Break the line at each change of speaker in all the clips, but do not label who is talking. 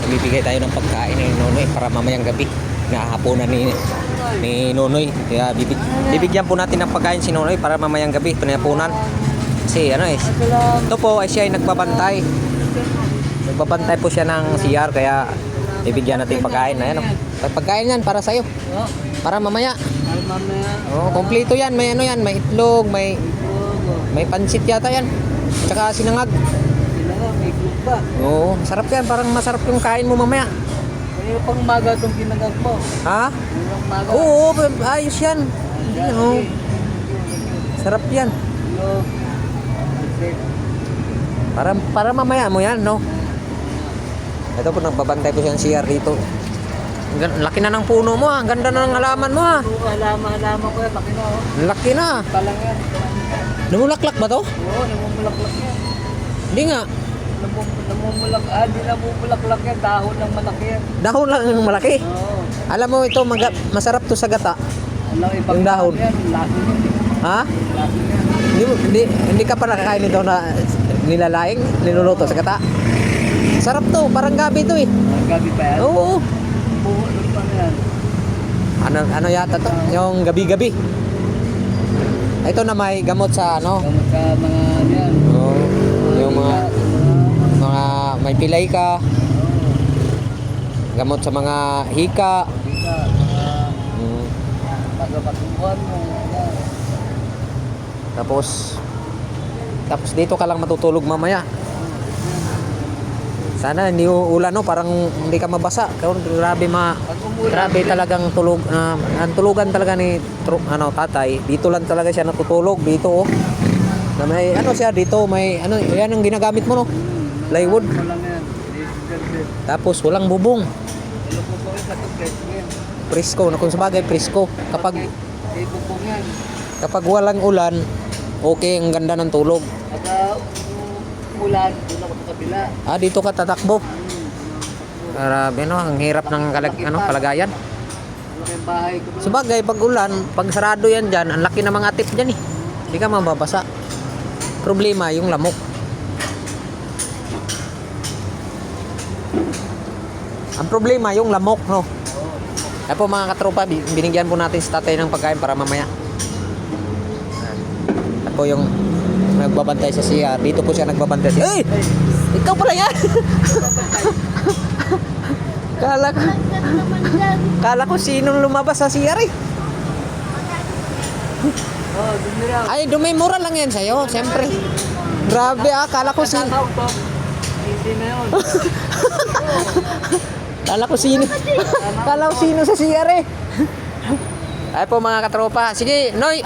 bibigay tayo ng pagkain ni Nonoy para mamayang gabi nahahaponan ni Nonoy. Kaya bibigyan po natin ng pagkain si Nonoy para mamayang gabi pinahaponan. Kasi ano ito po ay siya ay nagbabantay po siya ng CR, kaya bibigyan natin pagkain. Ayan, pagkain yan para sa'yo, para mamaya. Oh, kompleto yan, may ano yan, may itlog, may pansit yata yan, tsaka sinangag.
May itlog ba?
Oo, sarap yan, parang masarap yung kain mo mamaya.
Ano pang maga itong kinagag mo?
Ha?
Yung maga?
Oo, ayos yan. Oo. Sarap yan. Para mamaya mo yan, no? Ito po, nagbabantay po siya ng CR dito. Laki na ng puno mo, ha? Ganda na ng halaman mo, ha?
Halaman ko yan, laki na, oh.
Laki na.
Talang yan.
Namulaklak ba to?
Oo, namumulaklak yan.
Hindi nga.
Hindi namumulaklak yan, dahon ng malaki yan.
Dahon lang ang malaki.
Oo.
Alam mo ito, masarap to sa gata.
Alam, ibang
Yung dahon.
yan, laki yan.
Ha?
Laki yan.
Hindi ka pa nakakain nito na nilalaing, niluluto sa gata. Sarap to, parang gabi to eh.
Gabi pa yan?
Oo.
Ano pa na yan?
Ano yata to? Yung gabi-gabi. Ito na may gamot sa ano?
Gamot ka mga yan.
Oo. Yung mga may pilay ka. Gamot sa mga hika.
Pagpatuhan mo.
Tapos dito ka lang matutulog mamaya. Sana hindi ulan, no, parang hindi ka mabasa. Grabe talagang tulog, ang tulugan talaga ni tatay. Dito lang talaga siya natutulog dito, oh. Na may ano siya dito, may ano, yan ang ginagamit mo, no. Plywood. Tapos walang bubong. Presko, na kung sabagay presko. Kapag walang ulan, okay, ang ganda ng tulog.
Ulan, doon ako sa kabila.
Dito ka tatakbo. Grabe, no, ang hirap ng kalagayan.
Malaking bahay ko.
Sabagay, pag ulan, pag sarado yan dyan, ang laki ng mga tip dyan eh. Hindi ka mababasa. Problema, yung lamok. Ang problema, yung lamok, no. Kaya po mga katropa, binigyan po natin si tatay ng pagkain para mamaya. At po yung nagbabantay sa CR. Dito po siya nagbabantay. Hey! Ikaw pala yan! Kala ko sinong lumabas sa CR eh. Ay, dumimura lang yan sa'yo, siyempre. Grabe kala ko sino.
Hindi na yun.
Kala ko sino sa CR eh. Ay po mga katropa. Sige, Noy,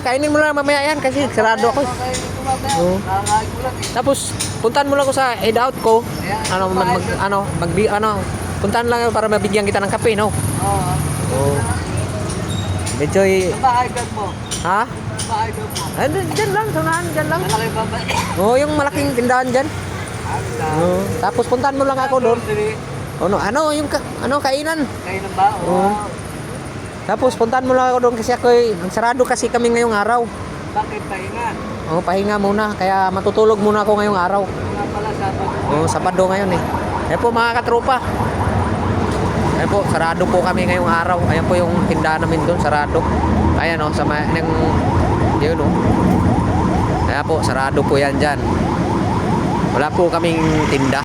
kainin mo lang mamaya yan kasi sarado ako. Tapos puntahan mo lang ako sa hideout ko. Puntahan lang ako para mabigyan kita ng kape, no? Oo. Medyo
bahay mo.
Ha?
Bahay mo.
Ay, dyan lang, sunahan, dyan lang.
Malaki ba ba?
Oo, yung malaking tindahan dyan. Oo. Tapos puntahan mo lang ako doon. Yung kainan.
Kainan ba? Oo.
Tapos puntahan mo lang ako doon kasi sarado kasi kami ngayong araw.
Bakit pahinga?
Oo, pahinga muna. Kaya matutulog muna ako ngayong araw.
Nga pala, Sabado.
Oo, Sabado ngayon eh. Ayan po mga katropa. Ayan po, sarado po kami ngayong araw. Ayan po yung tindahan namin doon, sarado. Ayan o, yun o. Ayan po, sarado po yan dyan. Wala po kaming tinda.